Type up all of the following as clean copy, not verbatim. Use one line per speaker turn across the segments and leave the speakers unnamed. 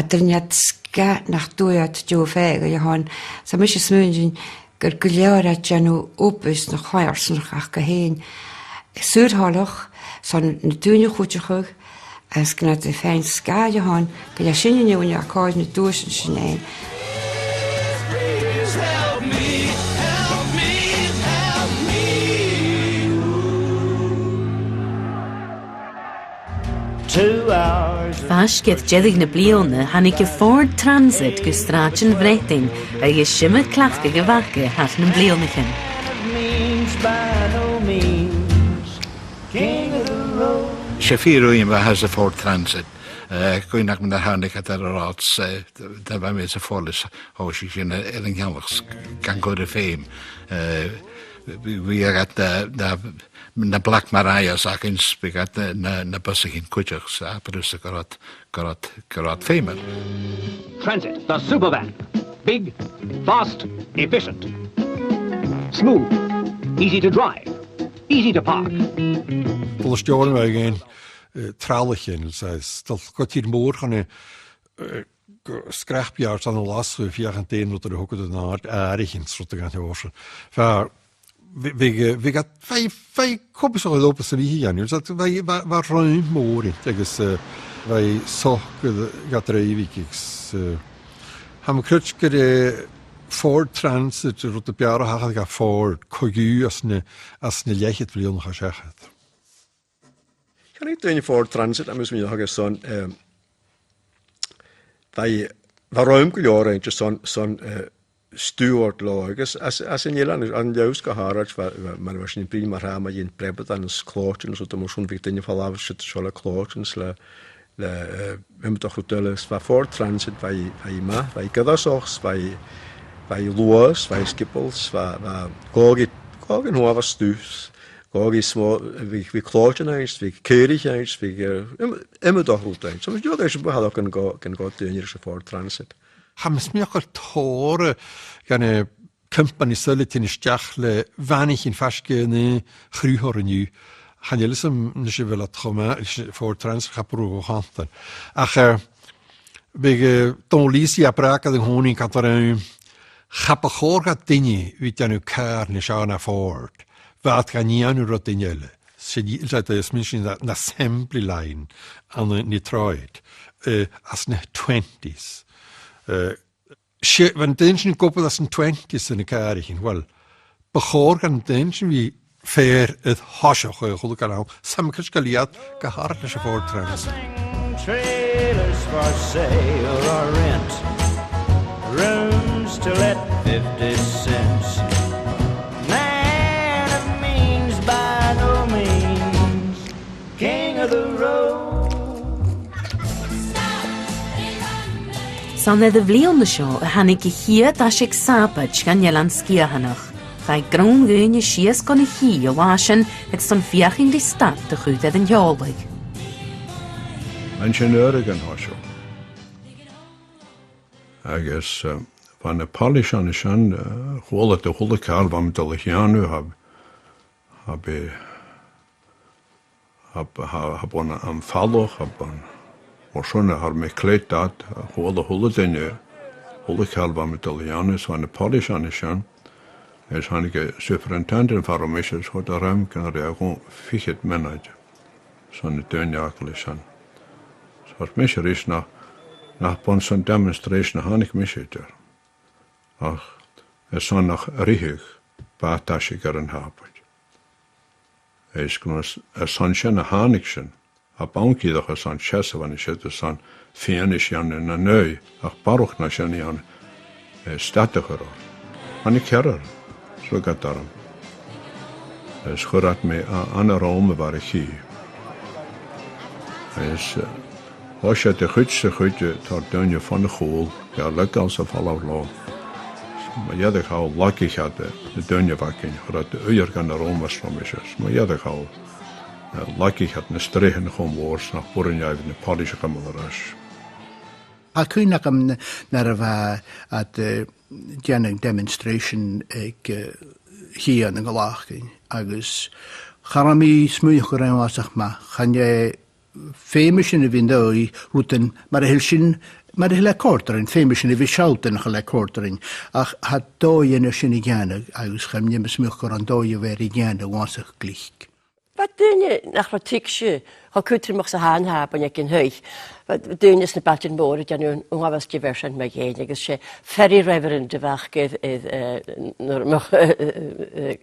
driniad sga nach dúiad jo féig a johan sa mis smúin gur go leabhar deanú uabhas na chairsanach ach go héin. Súrthálach san na dúine chúteachug as gna de féin sga johan go le sinne neúine a cáid na dúisin sin éin.
Fasciad jedig na bliona hannig ge Ford Transit go strachen vreting a je simme clachge gewakke hat na blionichen.
Shafiro has a Ford Transit. Going back na handig at the rods, the by me a follis, how she's in Ellinghams can go to fame. We are at the Black Mariah's against we got the busing in Kujaks, producer got famous.
Transit, the supervan. Big, fast, efficient. Smooth, easy to drive, easy to park.
Well, John again, Trallichin says, the Cotir Moor on a scrapyard on the last if you can't do the hook of the night, Arichins, what the kind of ocean. Vi got five copies of the opus of here, and that they were running more. I guess they saw got Reivikiks. Ham Krutschke Ford Transit, the Piara had Ford, Cogu as ne lechet Leon Hashachet.
Can I do any Ford Transit? I must be a son. They were room just son. Stewart Logus, as in Yelan, and Yoska Haraj, man was in Prima Rama in Prebet and Clotons, or the motion victim of Alav, Shola Clotons, the Himtohuteles, by Ford Transit, by Ma, by Gadasos, by Luas, by Skipples, by Gogi, uabhas Stus, Gogi small, we Clotonites, we Kirchites, we Emmerdochultites. So you guys can go to the Ford Transit.
Hams miachar tóra gan company solitin isteachle vanig in fascene chrúhor aniu. Hanelism nishe vela troma for transferapro hantan. Ach big don lisi apraka den honing katarum. Chapachorga dinge vit janu kar ni shana Ford. Vat ganianu rotinjelle. Sidi dat is mission that an assembly line on the Detroit as ne 20s. When dension couple as in 20s in the carriage, well, before and dension we fair at Hoshach, Hulkanau, some Kishkaliat, Kaharnish for Transit.
Trailers for sale or rent, rooms to let 50 cents. Man of means by no means, king of the road.
San the vlion show a hannig hier da shik sapach gan yelan skiahanach. Gai grún gúine sias gan hi a waschen het son fiach in die stad de goed den jolbig.
Ingenieur gan hosho. I guess van the polish on the shan hole the whole karl van de legianu hab on am fallo hab on schon har mich klärt dat hole den hole kalva mit Italianus van de polish an schon es hanige superintendent for missions hot der ram kan der go fichet manager so ne dönjaklishan so mischer is nach bonson demonstration hanig mischer ach es son nach rihig batashigaran habet es knos es son schon hanig a banki doch a san chesse van ich het san fienish jan in a neu ach baruch na schon jan statiger an ich herr so gataram es khorat me an Rome war ich hier es hoche de gutse gute tot dunje van de gool ja lukt als af al lo maar ja de gauw lucky hatte de dunje vakin khorat de uur kan de Rome was van is maar ja de gauw lucky had een stregen gewoon woord naar Borenjai in de Polische Kamerarash.
Akuinakam naar at de janning demonstration ik hier in Galachkin agus Harami smuicheren was zeg maar gaan je famous in de window routen maar heel zin Maar de lekkortering, famous in de wishouten gelekkortering. Ach, had dooie in een gane, agus hem niet mismuch aan dooie weer gane, was ik gelijk.
Wat doe je nach wat tikje? Ga kutter mag ze haan hebben, je kan huig. Wat doe je snap je moor, dat je nu uabhas diversion met je. Ik is very reverend de weg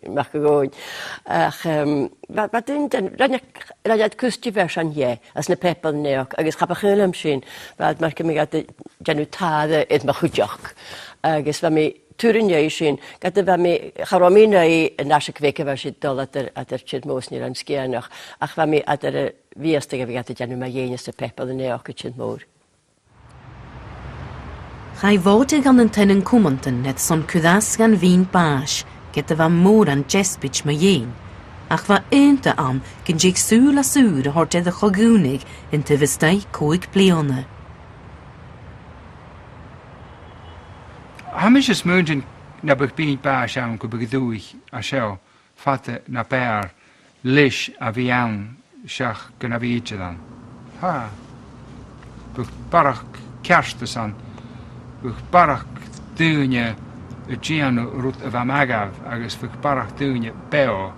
mag gewoon. Ach, wat doe je dan? Dat je het kustje version je, als een peppel neok. Ik heb een fhilm zien, wat merk ik me dat je nu tade het mag goed jak. Ik wat me cuimhneachain, dat we me charamina in nasze kweken waar zit dol dat er chit moos niet aan skianach, ach we me at er wiestige we dat je nu maar jeneste peppel de neok chit moor.
Gai votig an den tennen kumanten het son kudas gan wien baas, gette van moor an jespich ma jen. Ach wa einte am, gin jik Sùil a Sùil horte de chogúnig in te vestei coig pleone.
Hamish muntje na bepien baas aan ko begdoeg a seo fatte na per lish a vian shach gna vietje dan. Ha. Bug barak kerstesan. Bug barak duine a giano rut of amagav agus bug barak duine beo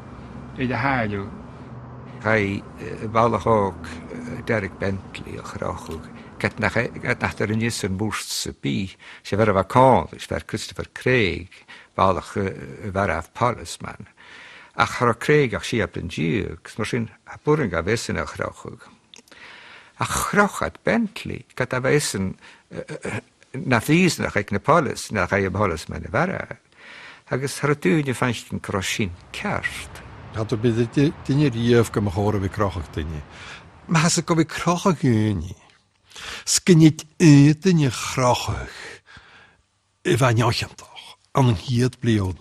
I de haarlu.
Gai ballach ook Derek Bentley och rachug. Get nach der Nissen Bursts bi. Se ver vakant, is ver Christopher Craig, ballach ver af Palisman. Ach har Craig ach si ab den Jukes, mar sin a buring a wissen ach rachug. Ach rachat Bentley, gat a wissen na fies nach ek Nepolis, nach a Palisman ver. Agus har duine fansten kroshin kerst.
Had er bij de dingen rief kan horen we krachtig dingen. Maar ze kan we krachtig niet. Skin niet eten je krachtig. Van jou toch. Aan een hiet bleven.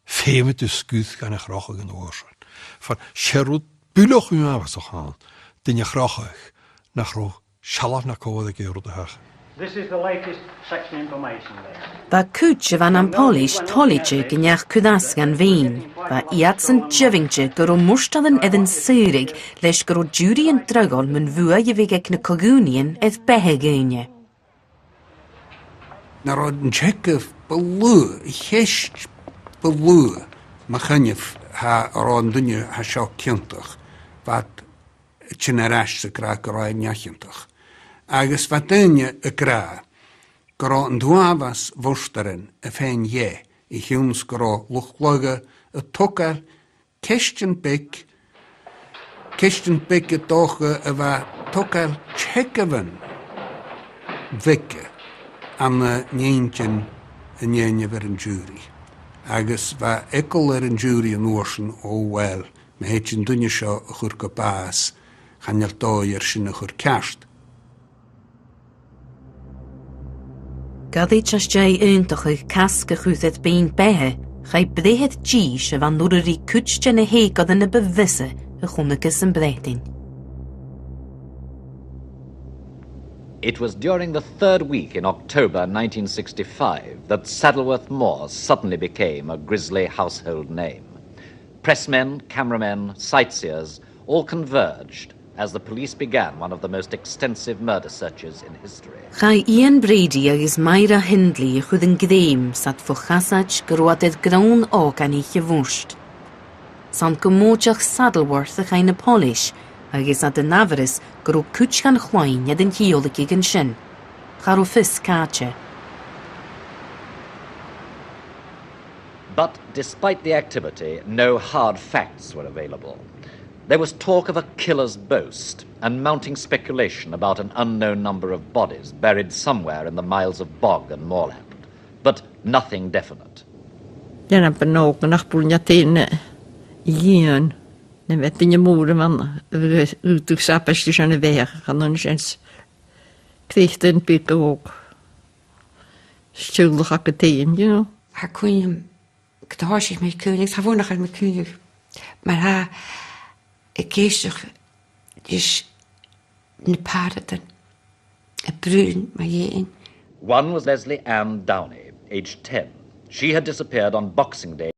Feme te schuut gaan een krachtig in oorzaak. Van Sherwood bulog u aan zo gaan. Dingen krachtig. Naar roog. Shalaf naar koude keer op de haag.
This is the latest section information there.
Ba kuitje van an Polish toiseachaidh gneach cudas gan wien. Ba iatsen jevingje goro mustaden edin seirig leis goro jury en drugol mun vua je vig ek na cogúnian ed behe geine.
Na rod een check belú, heist belú, ma channeamh ha rod dunne ha seo ciantach, wat tjinarash se gra gora neachintach. Agus wat dunne a gra, gora an uabhas vorsteren a féin je, I hiúns gora luchtloge a tukar, kestjen bik a doge a va tukar tjekkeven vikke an a njeintjen a njenje ver an jury. Agus va ekkel an jury an oorsen, oh well, me heitjen dunne seo a churka baas, chan dóir sin a chur kerst.
Gadid as jay uintach casca chuth et bein behe, chai brehet G se van nurri kutje na heegad in a bewisse a chunnekus en bretin.
It was during the third week in October 1965 that Saddleworth Moor suddenly became a grisly household name. Pressmen, cameramen, sightseers all converged as the police began one of the most extensive murder searches in history.
Chai Ian Brady agus Myra Hindley chud an gréim sat fo chasach groated graun og an ich gewurst. San gomóteach Saddleworth a chai na Polish, agus at den naveris gro kuch gan chwain ed an hiolach ag an sin. Charo fis cache.
But despite the activity, no hard facts were available. There was talk of a killer's boast and mounting speculation about an unknown number of bodies buried somewhere in the miles of bog and moorland, but nothing definite.
Denna benog nach cuimhneachain Ian, ne vet in je moeder man uitug sapesjes aan de weg gaan dan eens kreeg een pikke ook schuldig akketeen, you know.
Ha cuimhneachain, gtáis ich mit cuimhneach, ha bhunach mit cuimhneach, maar ha ik geestig is na paarden, a bruin maar jein.
One was Leslie Ann Downey, aged 10. She had disappeared on Boxing Day.